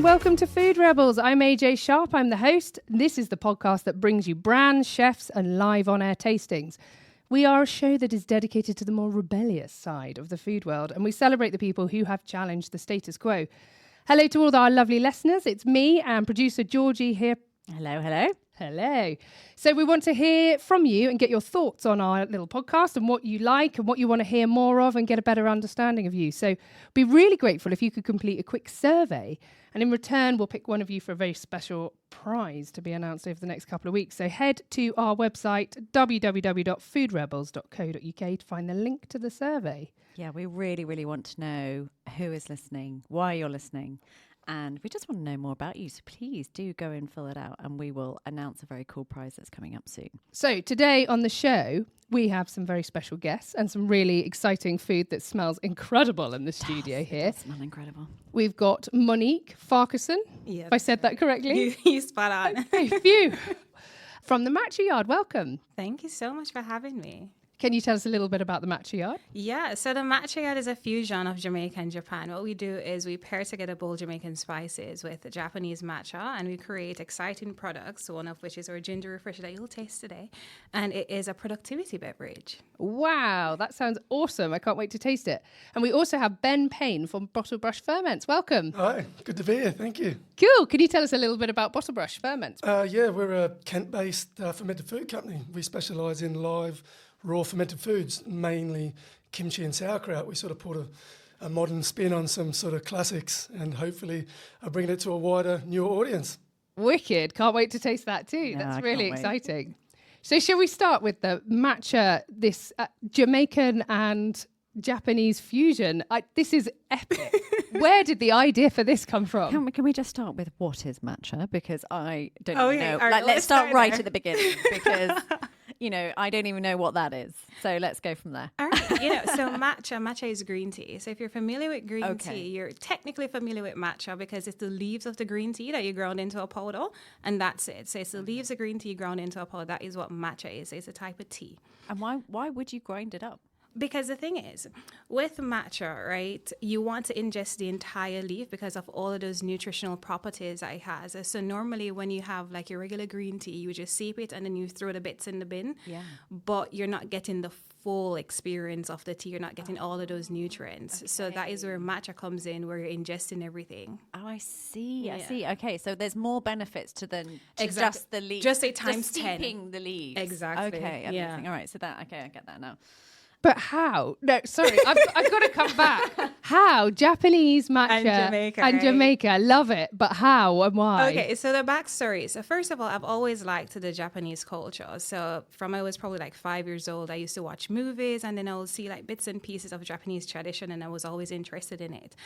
welcome to Food Rebels. I'm AJ Sharp, I'm the host. This is the podcast that brings you brands, chefs and live on-air tastings. We are a show that is dedicated to the more rebellious side of the food world, and we celebrate the people who have challenged the status quo. Hello to all our lovely listeners. It's me and producer Georgie here. Hello, hello. Hello. So we want to hear from you and get your thoughts on our little podcast and what you like and what you want to hear more of and get a better understanding of you. So be really grateful if you could complete a quick survey. And in return, we'll pick one of you for a very special prize to be announced over the next couple of weeks. So head to our website, www.foodrebels.co.uk to find the link to the survey. Yeah, we really, really want to know who is listening, why you're listening. And we just want to know more about you. So please do go and fill it out and we will announce a very cool prize that's coming up soon. So today on the show, we have some very special guests and some really exciting food that smells incredible in the studio here. It does smell incredible. We've got Monique Farquharson. Yep. If I said that correctly. You spot on. Okay, phew. From the Matcha Yaad, welcome. Thank you so much for having me. Can you tell us a little bit about the Matcha Yaad? Yeah, so the Matcha Yaad is a fusion of Jamaica and Japan. What we do is we pair together bold Jamaican spices with Japanese matcha, and we create exciting products, one of which is our ginger refresher that you'll taste today. And it is a productivity beverage. Wow, that sounds awesome. I can't wait to taste it. And we also have Ben Payne from Bottlebrush Ferments. Welcome. Hi, good to be here. Thank you. Cool. Can you tell us a little bit about Bottlebrush Ferments? Yeah, we're a Kent-based fermented food company. We specialise in live, raw fermented foods, mainly kimchi and sauerkraut. We sort of put a modern spin on some sort of classics and hopefully bringing it to a wider, newer audience. Wicked. Can't wait to taste that too. No, That's I really can't wait. exciting. So shall we start with the matcha, this Jamaican and Japanese fusion? This is epic. Where did the idea for this come from? Can we just start with what is matcha? Because I don't Oh, even yeah. know. All right, Like, let's let's start start right there. at the beginning because, I don't even know what that is. So let's go from there. All right. So matcha is green tea. So if you're familiar with green tea, you're technically familiar with matcha because it's the leaves of the green tea that you ground into a powder, and that's it. So it's the leaves of green tea ground into a powder. That is what matcha is. It's a type of tea. And why would you grind it up? Because the thing is, with matcha, right, you want to ingest the entire leaf because of all of those nutritional properties that it has. So normally when you have like your regular green tea, you just sip it and then you throw the bits in the bin. Yeah. But you're not getting the full experience of the tea. You're not getting all of those nutrients. So that is where matcha comes in, where you're ingesting everything. Oh, I see. Yeah. I see. Okay, so there's more benefits to than Exactly. just the leaves. Just say times 10. Steeping the leaves. Exactly. Okay. Yeah. Amazing. All right. So I get that now. But how? No, sorry, I've got to come back. How? Japanese matcha And Jamaica, and right? Jamaica, love it. But how and why? Okay, so the backstory. So first of all, I've always liked the Japanese culture. So from I was probably like 5 years old, I used to watch movies and then I would see like bits and pieces of Japanese tradition and I was always interested in it.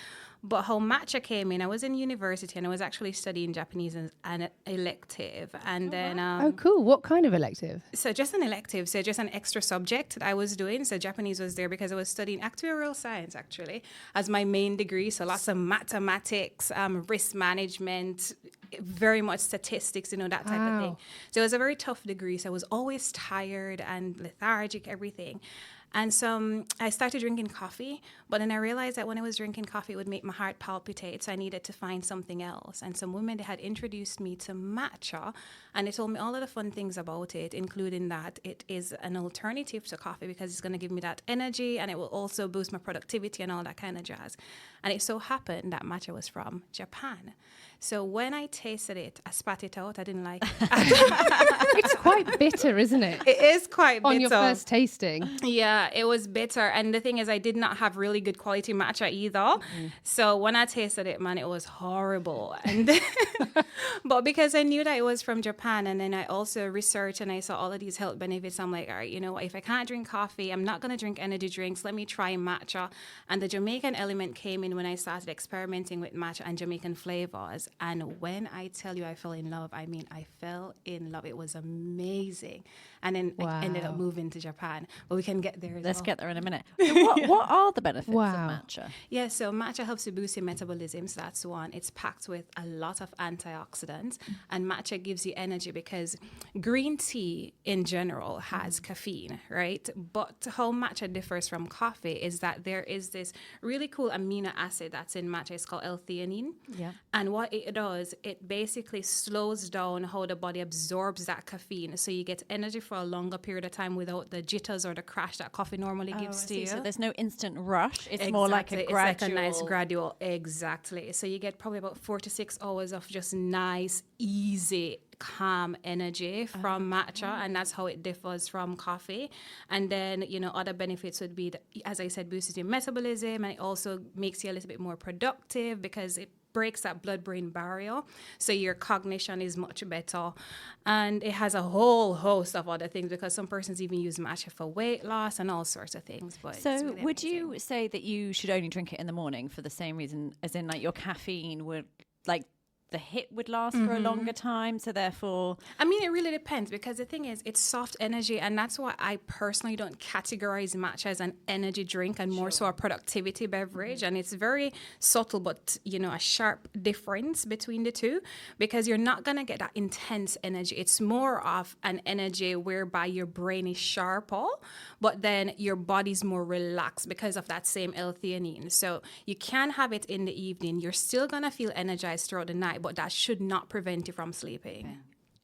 But how matcha came in, I was in university and I was actually studying Japanese as an elective. And then... Oh, cool. What kind of elective? So just an elective, so just an extra subject that I was doing. So Japanese was there because I was studying actuarial science, actually, as my main degree. So lots of mathematics, risk management, very much statistics, that type of thing. So it was a very tough degree. So I was always tired and lethargic, everything. And so I started drinking coffee, but then I realized that when I was drinking coffee, it would make my heart palpitate. So I needed to find something else. And some women, they had introduced me to matcha, and they told me all of the fun things about it, including that it is an alternative to coffee because it's going to give me that energy and it will also boost my productivity and all that kind of jazz. And it so happened that matcha was from Japan. So when I tasted it, I spat it out. I didn't like it. It's quite bitter, isn't it? It is quite bitter. On your first tasting. Yeah, it was bitter. And the thing is, I did not have really good quality matcha either. Mm-hmm. So when I tasted it, man, it was horrible. And but because I knew that it was from Japan, and then I also researched and I saw all of these health benefits, I'm like, all right, if I can't drink coffee, I'm not going to drink energy drinks. Let me try matcha. And the Jamaican element came in when I started experimenting with matcha and Jamaican flavors. And when I tell you I fell in love, I mean, I fell in love. It was amazing. And then I ended up moving to Japan. But we can get there there as Let's well. get there in a minute. So what are the benefits of Wow. matcha? Yeah, so matcha helps to boost your metabolism. So that's one. It's packed with a lot of antioxidants, and matcha gives you energy because green tea in general has caffeine, right? But how matcha differs from coffee is that there is this really cool amino acid that's in matcha. It's called L-theanine. Yeah. And what it does, it basically slows down how the body absorbs that caffeine. So you get energy for a longer period of time without the jitters or the crash that coffee normally gives to you. So there's no instant rush. It's more like a Exactly. gradual. It's like a nice gradual. Exactly. So you get probably about 4 to 6 hours of just nice, easy, calm energy from matcha, and that's how it differs from coffee. And then, other benefits would be, as I said, boosting your metabolism, and it also makes you a little bit more productive because it breaks that blood-brain barrier, so your cognition is much better. And it has a whole host of other things because some persons even use matcha for weight loss and all sorts of things. But it's So really would amazing. you say that you should only drink it in the morning for the same reason, as in like your caffeine would, like the hit would last for a longer time, so therefore... I mean, it really depends because the thing is, it's soft energy, and that's why I personally don't categorize matcha as an energy drink and more so a productivity beverage. And it's very subtle, but, a sharp difference between the two because you're not going to get that intense energy. It's more of an energy whereby your brain is sharper, but then your body's more relaxed because of that same L-theanine. So you can have it in the evening. You're still going to feel energized throughout the night, but that should not prevent you from sleeping.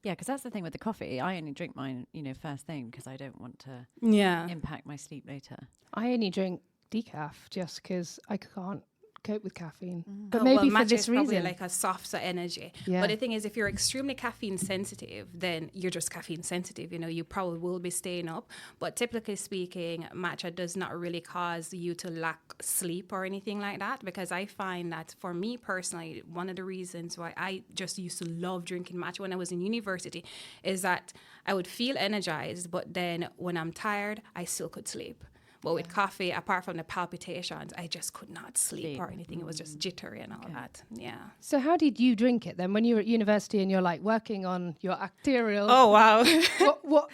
Yeah, because that's the thing with the coffee. I only drink mine, first thing because I don't want to impact my sleep later. I only drink decaf just because I can't cope with caffeine. But Oh, maybe well, for matcha this is probably reason. like a softer energy. Yeah. But the thing is, if you're extremely caffeine sensitive, then you're just caffeine sensitive. You probably will be staying up. But typically speaking, matcha does not really cause you to lack sleep or anything like that, because I find that for me personally, one of the reasons why I just used to love drinking matcha when I was in university is that I would feel energized, but then when I'm tired, I still could sleep. But with coffee, apart from the palpitations, I just could not sleep or anything. It was just jittery and all that. Yeah. So how did you drink it then when you were at university and you're like working on your arterial? Oh, wow. What?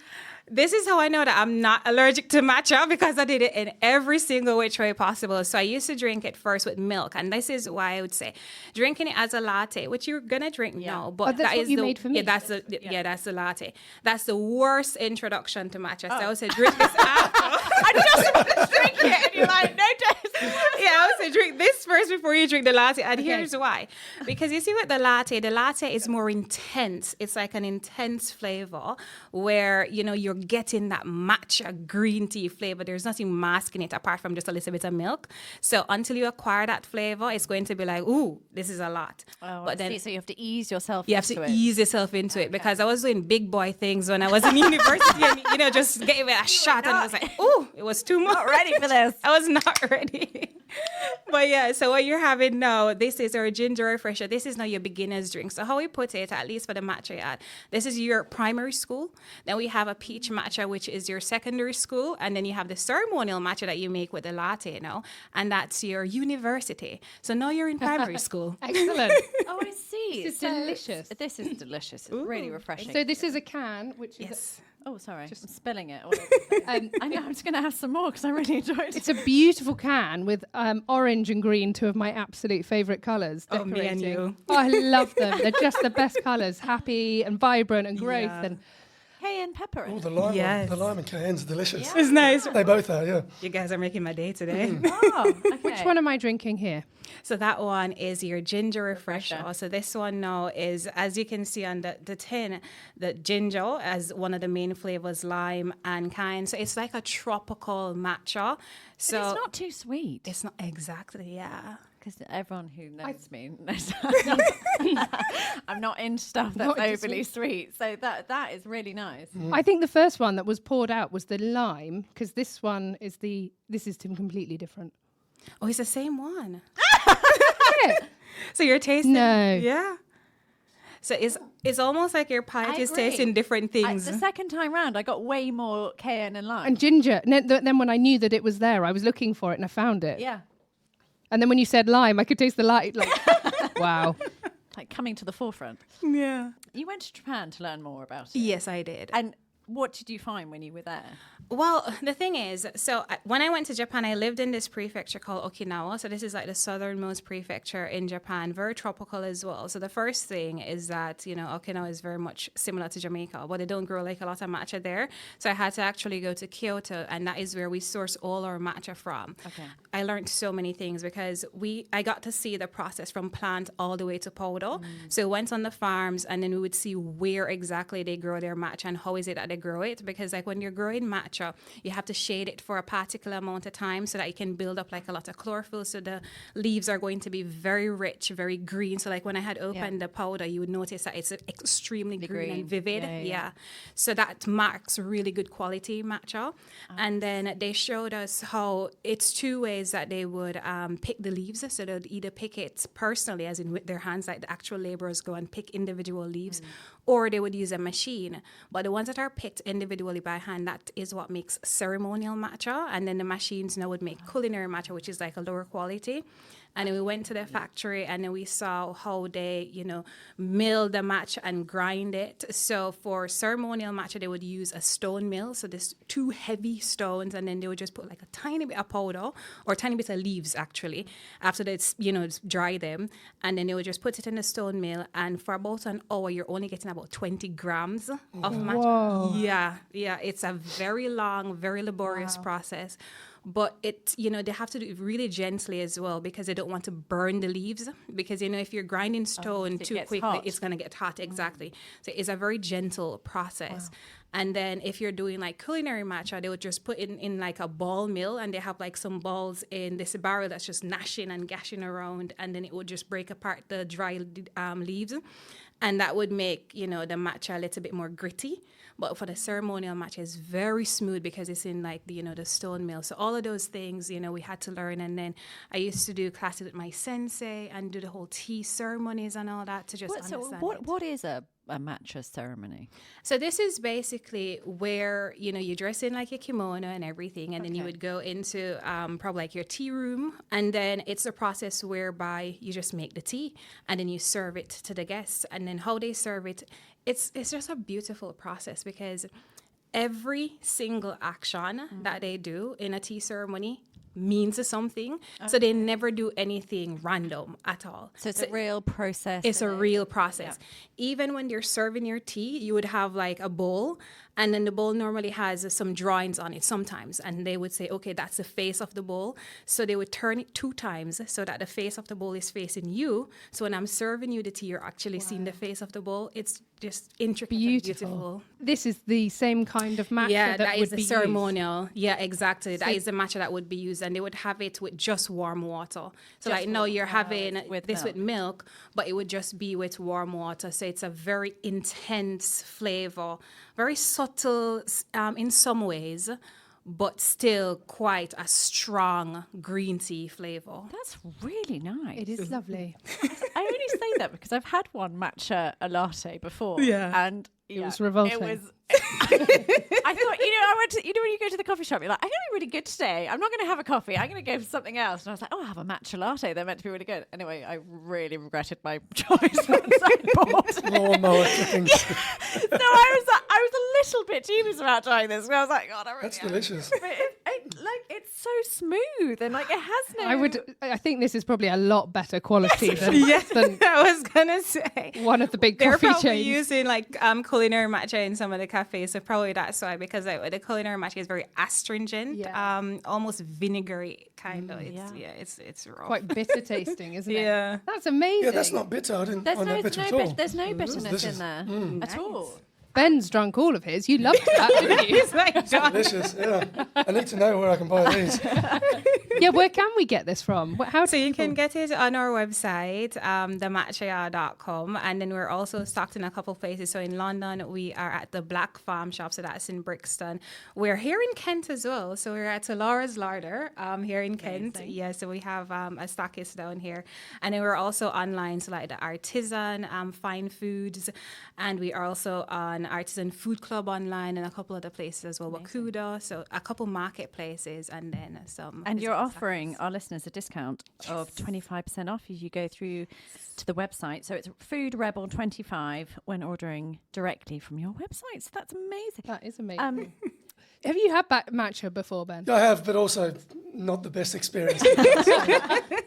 This is how I know that I'm not allergic to matcha, because I did it in every single which way possible. So I used to drink it first with milk. And this is why I would say drinking it as a latte, which you're going to drink now. But that's that what is you made for me. Yeah, that's the latte. That's the worst introduction to matcha. So I would say drink this after. I just want to drink it, and you're like, no, don't. Yeah, I would say drink this first before you drink the latte. And here's why. Because you see with the latte is more intense. It's like an intense flavor where, you're getting that matcha green tea flavor. There's nothing masking it apart from just a little bit of milk. So until you acquire that flavor, it's going to be like, ooh, this is a lot. Oh, but then so you have to ease yourself you have into to it. ease yourself into it, because I was doing big boy things when I was in university and, just gave it a shot and I was like, ooh, it was too much. Not ready for this. I was not ready. But yeah, so what you're having now, this is our ginger refresher. This is now your beginner's drink. So how we put it, at least for the Matcha Yaad, this is your primary school. Then we have a peach matcha, which is your secondary school. And then you have the ceremonial matcha that you make with the latte now. And that's your university. So now you're in primary school. Excellent. Oh, I see. This is delicious. This is delicious. It's really refreshing. So this is a can, which is Yes. Oh, sorry. I'm spilling it all over the place. I know. I'm just going to have some more because I really enjoyed it. it's a beautiful can with orange and green, two of my absolute favourite colours. Oh, me and you. Oh, I love them. They're just the best colours, happy and vibrant and growth. Yeah. And Cayenne pepper. Oh, the lime, Yes. the lime and cayenne's delicious. It's nice. They both are, yeah. You guys are making my day today. Oh, okay. which one am I drinking here? So that one is your ginger refresher. So this one now is, as you can see on the tin, the ginger as one of the main flavors, lime and cayenne. So it's like a tropical matcha. So But it's not too sweet. It's not exactly, yeah. Because everyone who knows me knows I'm not into stuff that's Not into overly sweet. So that is really nice. I think the first one that was poured out was the lime, because this one is this is completely different. Oh, it's the same one. Yeah. So you're tasting. No. Yeah. So it's almost like your palate I is agree. tasting different things. The second time round, I got way more cayenne and lime. And ginger. Then when I knew that it was there, I was looking for it and I found it. Yeah. And then when you said lime, I could taste the lime. Like, wow. Like coming to the forefront. Yeah. You went to Japan to learn more about it. Yes, I did. And what did you find when you were there? Well, the thing is, when I went to Japan, I lived in this prefecture called Okinawa. So this is like the southernmost prefecture in Japan, very tropical as well. So the first thing is that, Okinawa is very much similar to Jamaica, but they don't grow like a lot of matcha there. So I had to actually go to Kyoto, and that is where we source all our matcha from. Okay. I learned so many things because I got to see the process from plant all the way to powder. So I went on the farms, and then we would see where exactly they grow their matcha and how is it that they grow it. Because like when you're growing matcha, you have to shade it for a particular amount of time so that it can build up like a lot of chlorophyll. So the leaves are going to be very rich, very green. So like when I had opened the powder, you would notice that it's extremely green and vivid. Yeah. So that marks really good quality matcha. And then they showed us how it's two ways that they would pick the leaves. So they'd either pick it personally, as in with their hands, like the actual laborers go and pick individual leaves, or they would use a machine. But the ones that are picked individually by hand, that is what makes ceremonial matcha. And then the machines now would make culinary matcha, which is like a lower quality. And then we went to the factory, and then we saw how they, mill the matcha and grind it. So for ceremonial matcha, they would use a stone mill. So there's two heavy stones, and then they would just put like a tiny bit of powder or a tiny bit of leaves, actually, after they, dry them. And then they would just put it in the stone mill. And for about an hour, you're only getting about 20 grams of matcha. Whoa. Yeah. It's a very long, very laborious process. But they have to do it really gently as well, because they don't want to burn the leaves. Because, if you're grinding stone too quickly, it's going to get hot. Exactly. So it's a very gentle process. Wow. And then if you're doing like culinary matcha, they would just put it in like a ball mill, and they have like some balls in this barrel that's just gnashing and gashing around. And then it would just break apart the dry leaves. And that would make, the matcha a little bit more gritty. But for the ceremonial matcha, it's very smooth because it's in like the stone mill. So all of those things, we had to learn. And then I used to do classes with my sensei and do the whole tea ceremonies and all that to just understand it. What is a matcha ceremony? So this is basically where, you dress in like your kimono and everything, and then you would go into probably like your tea room, and then it's a process whereby you just make the tea, and then you serve it to the guests. And then how they serve it, it's just a beautiful process, because every single action that they do in a tea ceremony means something. Okay. So they never do anything random at all. So it's a real process. It's a real process. Yeah. Even when you're serving your tea, you would have like a bowl, and then the bowl normally has some drawings on it sometimes. And they would say, okay, that's the face of the bowl. So they would turn it 2 times so that the face of the bowl is facing you. So when I'm serving you the tea, you're actually seeing the face of the bowl. It's just intricate and beautiful. This is the same kind of matcha that is would the be ceremonial. Used. Yeah, exactly. That is the matcha that would be used, and they would have it with just warm water. So like now you're having with milk, but it would just be with warm water. So it's a very intense flavor, very subtle in some ways, but still quite a strong green tea flavor. That's really nice. It is lovely. I only say that because I've had one matcha latte before. Yeah. And it was revolting. It was. I thought, I went to, when you go to the coffee shop, you're like, I'm going to be really good today. I'm not going to have a coffee. I'm going to go for something else. And I was like, I'll have a matcha latte. They're meant to be really good. Anyway, I really regretted my choice once I bought it. Lawnmower clippings. So I was a little bit dubious about trying this. I was like, God, that's delicious. But it's so smooth, and like it has no. I think this is probably a lot better quality than I was gonna say one of the big they're coffee probably chains. using like culinary matcha in some of the cafes, so probably that's why, because the culinary matcha is very astringent, almost vinegary kind of. It's rough. Quite bitter tasting, isn't it? Yeah, that's amazing. Yeah, that's not bitter. I didn't find that bitter at all. There's no bitterness in there at all. Ben's drunk all of his. You loved that, didn't you? It's like delicious. Yeah, I need to know where I can buy these. Yeah, where can we get this from? So you can get it on our website, thematchayaad.com, and then we're also stocked in a couple places. So in London, we are at the Black Farm Shop, so that's in Brixton. We're here in Kent as well, so we're at Laura's Larder here in Kent. Yeah, so we have a stockist down here, and then we're also online, so like the Artisan, Fine Foods, and we are also on an artisan food club online and a couple other places as well. Wakuda, so a couple marketplaces and then some. And you're offering our listeners a discount of 25% off if you go through to the website. So it's Food Rebel 25 when ordering directly from your website. So that's amazing. That is amazing. Have you had matcha before, Ben? I have, but also not the best experience.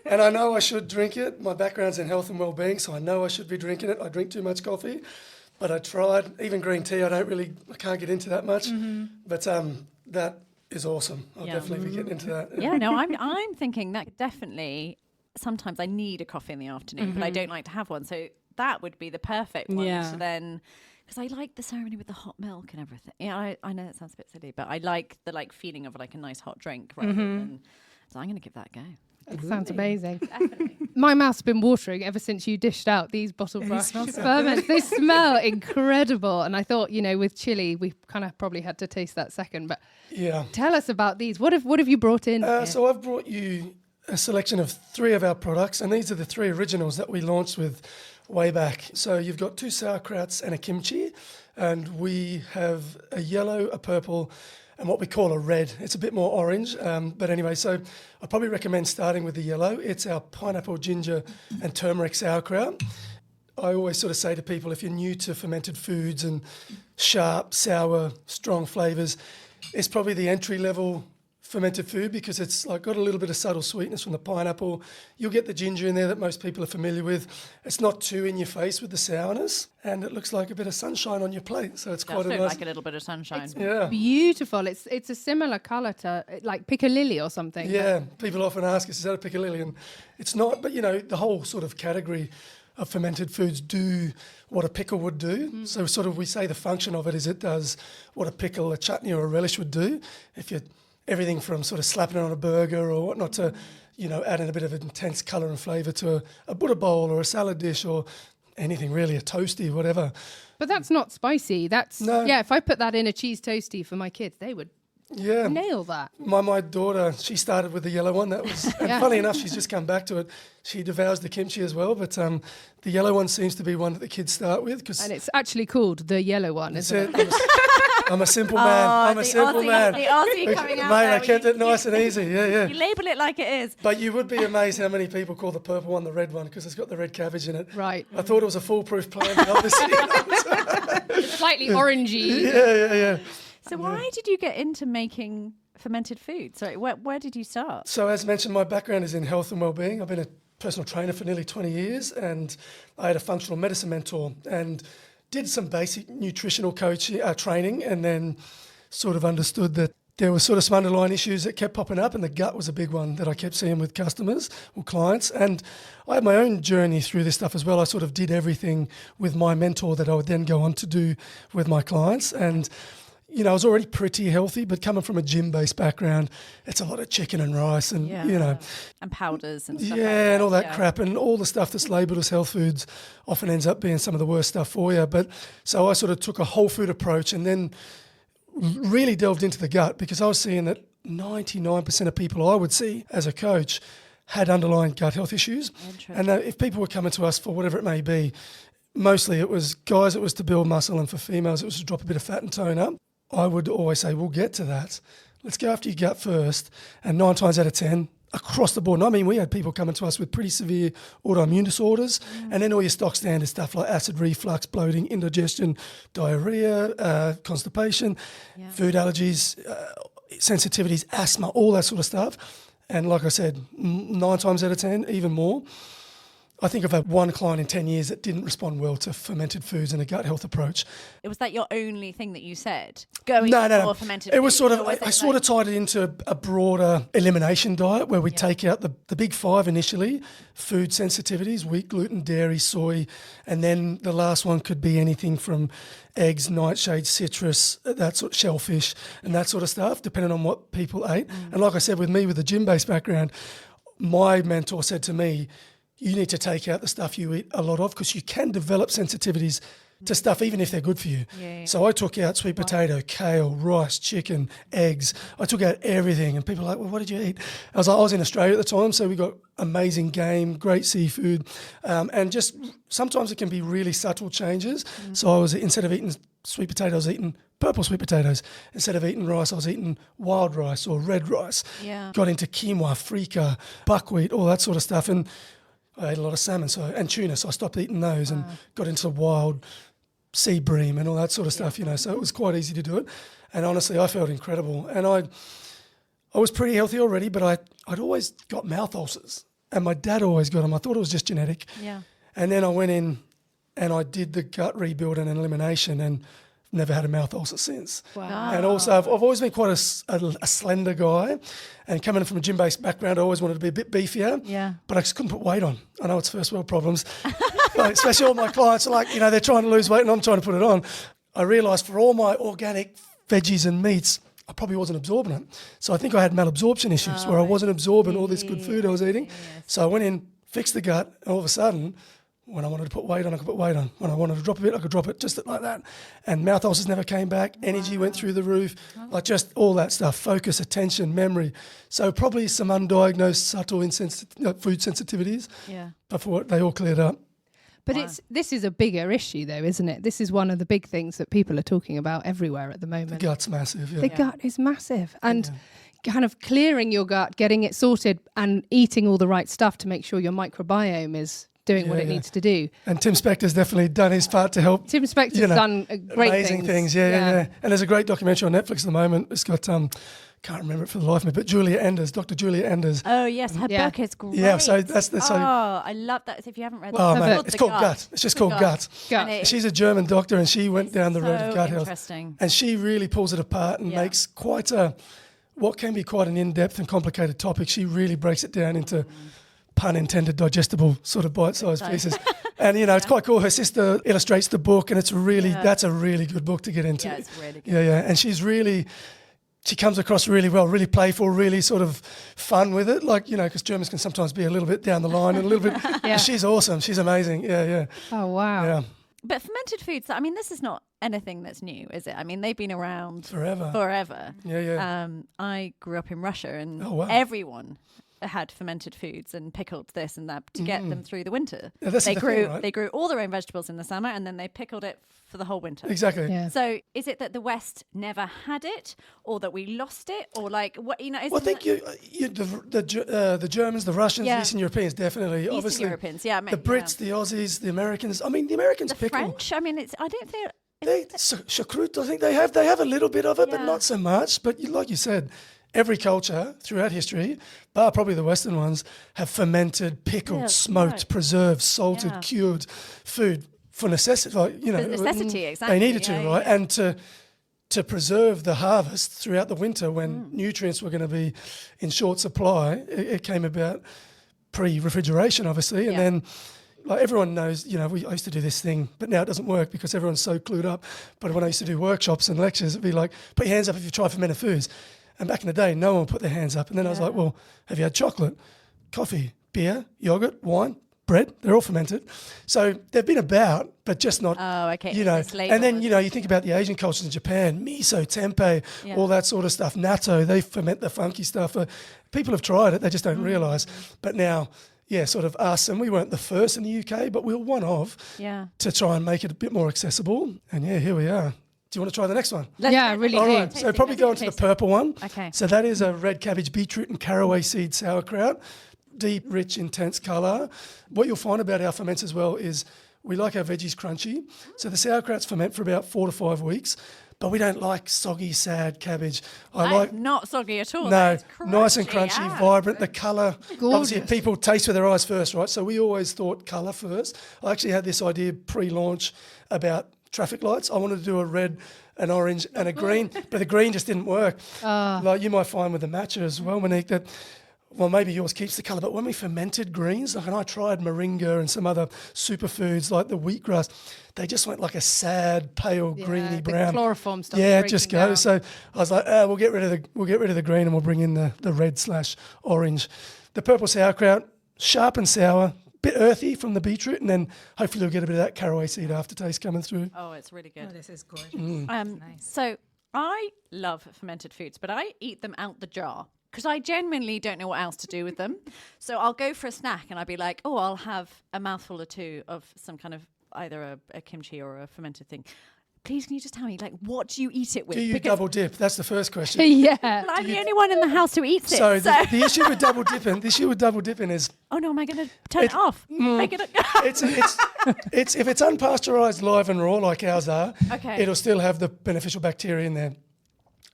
And I know I should drink it. My background's in health and well-being, so I know I should be drinking it. I drink too much coffee, but I tried. Even green tea, I can't get into that much. But that is awesome. I'll definitely be getting into that. Yeah, no, I'm thinking that definitely. Sometimes I need a coffee in the afternoon, but I don't like to have one. So that would be the perfect one to then. Because I like the ceremony with the hot milk and everything. Yeah, I know it sounds a bit silly, but I like the feeling of like a nice hot drink rather than. So I'm going to give that a go. It sounds amazing. My mouth's been watering ever since you dished out these Bottlebrush Ferments. They smell incredible. And I thought, with chili, we kind of probably had to taste that second. But tell us about these. What have you brought in? So I've brought you a selection of 3 of our products, and these are the 3 originals that we launched with way back. So you've got 2 sauerkrauts and a kimchi, and we have a yellow, a purple, and what we call a red. It's a bit more orange, but anyway, so I probably recommend starting with the yellow. It's our pineapple, ginger, and turmeric sauerkraut. I always sort of say to people, if you're new to fermented foods and sharp, sour, strong flavours, it's probably the entry-level fermented food because it's like got a little bit of subtle sweetness from the pineapple. You'll get the ginger in there that most people are familiar with. It's not too in your face with the sourness, and it looks like a bit of sunshine on your plate. So it's quite a nice. Like a little bit of sunshine. It's beautiful. It's a similar colour to like piccalilli or something. Yeah, people often ask us, is that a piccalilli? And it's not, but the whole sort of category of fermented foods do what a pickle would do. So sort of we say the function of it is it does what a pickle, a chutney or a relish would do. If you everything from sort of slapping it on a burger or whatnot to, adding a bit of intense colour and flavour to a Buddha bowl or a salad dish or anything really, a toasty, whatever. But that's not spicy. If I put that in a cheese toasty for my kids, they would nail that. My daughter, she started with the yellow one. That was, and funny enough, she's just come back to it. She devours the kimchi as well, but the yellow one seems to be one that the kids start with. And it's actually called the yellow one, isn't it? I'm a simple man. I'm a simple man. The Aussie coming out. Mate, I kept it nice and easy. Yeah. You label it like it is. But you would be amazed how many people call the purple one the red one because it's got the red cabbage in it. Right. I thought it was a foolproof plan, but obviously it's slightly orangey. Yeah. So why did you get into making fermented food? Sorry, where did you start? So as mentioned, my background is in health and well-being. I've been a personal trainer for nearly 20 years, and I had a functional medicine mentor and did some basic nutritional coaching training, and then sort of understood that there were sort of some underlying issues that kept popping up, and the gut was a big one that I kept seeing with customers or clients. And I had my own journey through this stuff as well. I sort of did everything with my mentor that I would then go on to do with my clients. And I was already pretty healthy, but coming from a gym-based background, it's a lot of chicken and rice and, and powders and stuff like that. And all that crap and all the stuff that's labelled as health foods often ends up being some of the worst stuff for you. But so I sort of took a whole food approach and then really delved into the gut because I was seeing that 99% of people I would see as a coach had underlying gut health issues. And if people were coming to us for whatever it may be, mostly it was guys, it was to build muscle, and for females, it was to drop a bit of fat and tone up. I would always say, we'll get to that. Let's go after your gut first. And 9 times out of 10, across the board. And I mean, we had people coming to us with pretty severe autoimmune disorders, and then all your stock standard stuff like acid reflux, bloating, indigestion, diarrhea, constipation, food allergies, sensitivities, asthma, all that sort of stuff. And like I said, 9 times out of 10, even more. I think I've had one client in 10 years that didn't respond well to fermented foods and a gut health approach. Was that your only thing that you said? No. Fermented it was food, sort of, I sort of tied it into a broader elimination diet where we take out the big 5 initially, food sensitivities, wheat, gluten, dairy, soy, and then the last one could be anything from eggs, nightshades, citrus, that sort of shellfish and that sort of stuff, depending on what people ate. And like I said, with me, with a gym-based background, my mentor said to me, you need to take out the stuff you eat a lot of because you can develop sensitivities to stuff even if they're good for you. So I took out sweet potato, kale, rice, chicken, eggs. I took out everything, and people are like, well, what did you eat? I was in Australia at the time, so we got amazing game, great seafood, and just sometimes it can be really subtle changes. So I was, instead of eating sweet potato, I was eating purple sweet potatoes. Instead of eating rice, I was eating wild rice or red rice. Yeah. Got into quinoa, freekeh, buckwheat, all that sort of stuff. And I ate a lot of salmon and tuna, so I stopped eating those and got into wild seabream and all that sort of stuff, So it was quite easy to do it. And honestly, I felt incredible. And I was pretty healthy already, but I'd always got mouth ulcers. And my dad always got them. I thought it was just genetic. Yeah. And then I went in and I did the gut rebuild and elimination and never had a mouth ulcer since. Wow. And also, I've always been quite a slender guy. And coming from a gym-based background, I always wanted to be a bit beefier. Yeah. But I just couldn't put weight on. I know it's first world problems. But especially all my clients are like, they're trying to lose weight and I'm trying to put it on. I realised for all my organic veggies and meats, I probably wasn't absorbing it. So I think I had malabsorption issues where I wasn't absorbing all this good food I was eating. So I went in, fixed the gut, and all of a sudden, when I wanted to put weight on, I could put weight on. When I wanted to drop a bit, I could drop it just like that. And mouth ulcers never came back. Energy went through the roof. Like just all that stuff. Focus, attention, memory. So probably some undiagnosed subtle food sensitivities. Yeah. Before they all cleared up. But this is a bigger issue, though, isn't it? This is one of the big things that people are talking about everywhere at the moment. The gut's massive. Yeah. The gut is massive. And kind of clearing your gut, getting it sorted and eating all the right stuff to make sure your microbiome is doing what it needs to do. And Tim Spector's definitely done his part to help. Tim Spector's done great amazing things. Yeah. And there's a great documentary on Netflix at the moment. It's got can't remember it for the life of me, but Dr. Julia Enders. Oh yes, her book is great. Yeah, so that's Oh, I love that. If you haven't read Oh, that, mate, it's called Gut. It's just called Gut. She's a German doctor, and she went down the road of gut health. And she really pulls it apart and makes quite what can be quite an in-depth and complicated topic. She really breaks it down into pun intended, digestible sort of bite-sized pieces. And, it's quite cool. Her sister illustrates the book, and it's really that's a really good book to get into. Yeah, it's really good. Yeah. And she comes across really well, really playful, really sort of fun with it. Like, because Germans can sometimes be a little bit down the line and a little bit. She's awesome. She's amazing. Yeah. Oh, wow. Yeah. But fermented foods, this is not anything that's new, is it? They've been around forever. Yeah. I grew up in Russia and everyone had fermented foods and pickled this and that to get them through the winter. Yeah, that's they the grew thing, right? They grew all their own vegetables in the summer and then they pickled it for the whole winter. Exactly. Yeah. So is it that the West never had it, or that we lost it, or like what? Well, I think the Germans, the Russians, the Eastern Europeans, definitely. Eastern Obviously, Europeans, the Brits, the Aussies, the Americans. The Americans the pickle. French. I don't think. Choucroute, I think they have a little bit of it, but not so much. But like you said, every culture throughout history, bar probably the Western ones, have fermented, pickled, smoked, preserved, salted, cured food for necessity. Necessity, exactly. They needed to, right? Yeah. And to preserve the harvest throughout the winter when nutrients were going to be in short supply, it came about pre-refrigeration, obviously, and then. Like everyone knows, I used to do this thing, but now it doesn't work because everyone's so clued up. But when I used to do workshops and lectures, it'd be like, put your hands up if you try fermented foods. And back in the day, no one would put their hands up. And then I was like, well, have you had chocolate, coffee, beer, yogurt, wine, bread? They're all fermented. So they've been about, but just not, And then, you think about the Asian cultures in Japan, miso, tempeh, all that sort of stuff, natto, they ferment the funky stuff. People have tried it, they just don't realise. But now... sort of us, and we weren't the first in the UK, but we were one of to try and make it a bit more accessible. And here we are. Do you want to try the next one? Really. All right, so probably go on to the purple one. Okay. So that is a red cabbage, beetroot and caraway seed sauerkraut. Deep, rich, intense colour. What you'll find about our ferments as well is we like our veggies crunchy. So the sauerkrauts ferment for about 4 to 5 weeks. But we don't like soggy, sad cabbage. I like not soggy at all. No, nice and crunchy, vibrant. The colour, obviously, people taste with their eyes first, right? So we always thought colour first. I actually had this idea pre-launch about traffic lights. I wanted to do a red, an orange, and a green, but the green just didn't work. Like you might find with the matcha as well, Monique, that. Well, maybe yours keeps the colour, but when we fermented greens, and I tried moringa and some other superfoods like the wheatgrass, they just went like a sad, pale, greeny brown. Chloroform stuff. Yeah, it just goes. So I was like, we'll get rid of the green and we'll bring in the red/orange. The purple sauerkraut, sharp and sour, bit earthy from the beetroot, and then hopefully we'll get a bit of that caraway seed aftertaste coming through. Oh, it's really good. Oh, this is gorgeous. Nice. So I love fermented foods, but I eat them out the jar. Because I genuinely don't know what else to do with them. So I'll go for a snack and I'll be like, I'll have a mouthful or two of some kind of either a kimchi or a fermented thing. Please, can you just tell me, like, what do you eat it with? Do you Because double dip? That's the first question. Yeah. I'm the only one in the house who eats it. So the issue with double dipping is oh no, am I going to turn it off? Make it. it's if it's unpasteurized, live and raw like ours are, Okay. it'll still have the beneficial bacteria in there.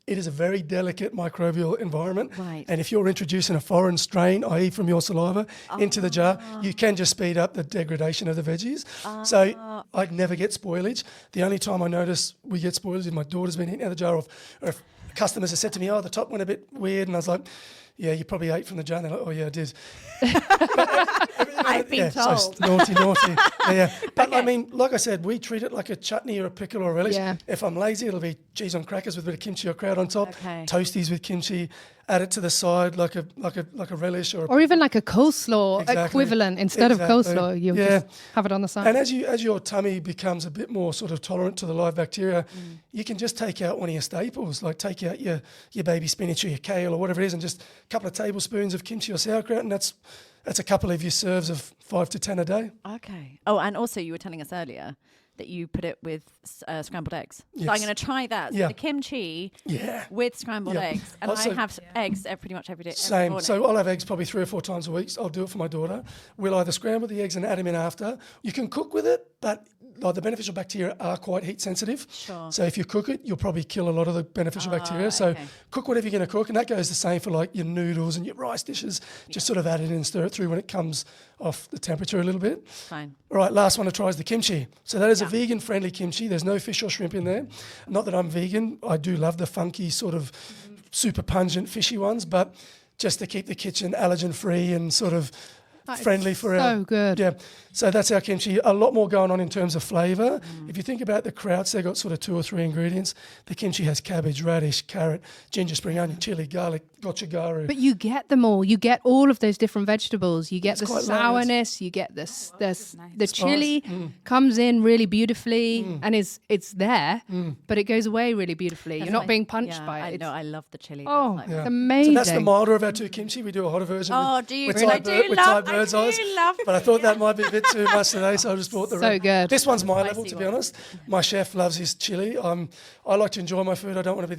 It is a very delicate microbial environment. Right. And if you're introducing a foreign strain, i.e. from your saliva, into the jar, you can just speed up the degradation of the veggies. So I'd never get spoilage. The only time I notice we get spoilage is my daughter's been eating out of the jar, or if customers have said to me, oh, the top went a bit weird. And I was like, yeah, you probably ate from the jar. And they're like, oh, yeah, I did. I've been told. So naughty. Yeah. But I mean, like I said, we treat it like a chutney or a pickle or a relish. Yeah. If I'm lazy, it'll be cheese on crackers with a bit of kimchi or kraut on top. Okay. Toasties with kimchi. Add it to the side like a relish or. Or even like a coleslaw Exactly. equivalent. Instead of coleslaw, you'll just have it on the side. And as your tummy becomes a bit more sort of tolerant to the live bacteria, you can just take out one of your staples, like take out your baby spinach or your kale or whatever it is, and just a couple of tablespoons of kimchi or sauerkraut, and that's a couple of your serves of 5 to 10 a day. Okay. Oh, and also you were telling us earlier that you put it with scrambled eggs. So I'm Yes. going to try that. So Yeah. the kimchi Yeah. with scrambled Yeah. eggs. And Also- I have eggs pretty much every day. every Same. morning. So I'll have eggs probably 3 or 4 times a week. I'll do it for my daughter. We'll either scramble the eggs and add them in after. You can cook with it, but like the beneficial bacteria are quite heat sensitive. Sure. So if you cook it, you'll probably kill a lot of the beneficial bacteria. So okay. cook whatever you're going to cook, and that goes the same for like your noodles and your rice dishes. Just sort of add it in and stir it through when it comes off the temperature a little bit. Fine. All right, last one to try is the kimchi. So that is a vegan-friendly kimchi. There's no fish or shrimp in there. Not that I'm vegan. I do love the funky sort of super pungent fishy ones, but just to keep the kitchen allergen-free and sort of That is friendly for so good. Yeah, so that's our kimchi. A lot more going on in terms of flavour. If you think about the krauts, they've got sort of 2 or 3 ingredients. The kimchi has cabbage, radish, carrot, ginger, spring onion, chili, garlic, gochugaru. But you get them all. You get all of those different vegetables. You get It's the quite sourness. You get the nice. chili comes in really beautifully and it's there, but it goes away really beautifully. You're not being punched by it. I It's- know. I love the chili. Oh, That's it's like- amazing. So that's the milder of our 2 kimchi. We do a hotter version. Oh, with, do you with really? Thai I do with love- Thai bird's I do eyes. love But I thought that might be a bit too much today, so I just brought the So red. good. This one's my level, Spicy to be one. honest. My chef loves his chili. I like to enjoy my food. I don't want to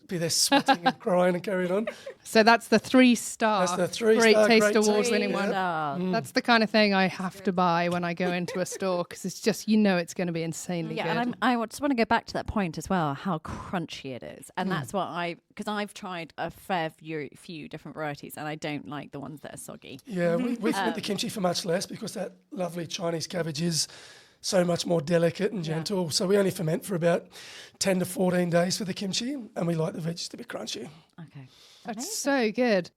be there sweating and crying and carrying on. So that's the 3-star That's the 3-star Great Taste Great Awards Taste, winning yeah. one. That's the kind of thing I have to buy when I go into a store because it's just, it's going to be insanely Yeah, good. and I just want to go back to that point as well, how crunchy it is. And that's what because I've tried a fair few different varieties and I don't like the ones that are soggy. Yeah, we ferment the kimchi for much less because that lovely Chinese cabbage is so much more delicate and gentle. So we only ferment for about 10 to 14 days for the kimchi, and we like the veggies to be crunchy. Okay. That's so good.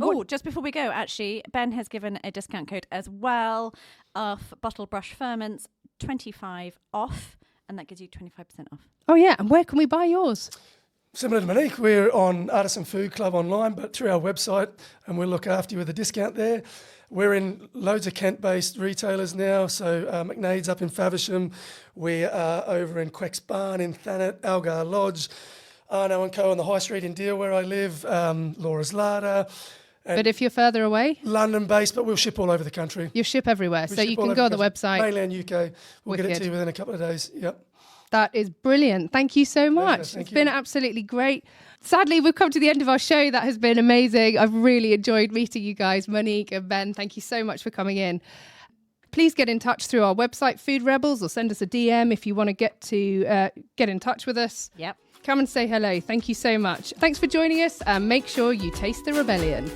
Oh, just before we go, actually, Ben has given a discount code as well of Bottlebrush Ferments, 25 off, and that gives you 25% off. Oh, yeah. And where can we buy yours? Similar to Monique, we're on Artisan Food Club online, but through our website, and we'll look after you with a discount there. We're in loads of Kent-based retailers now, so McNade's up in Faversham. We are over in Quex Barn in Thanet, Algar Lodge, Arno & Co on the High Street in Deal where I live, Laura's Larder. But if you're further away, London-based, but we'll ship all over the country. you ship everywhere. We So ship you all can over go on the country. website. Mainland UK. We'll get it Wicked. to you within a couple of days. Yep. That is brilliant. Thank you so much. Thank It's you. been absolutely great. Sadly, we've come to the end of our show. That has been amazing. I've really enjoyed meeting you guys, Monique and Ben. Thank you so much for coming in. Please get in touch through our website, Food Rebels, or send us a DM if you want to get in touch with us. Yep. Come and say hello. Thank you so much. Thanks for joining us, and make sure you taste the rebellion.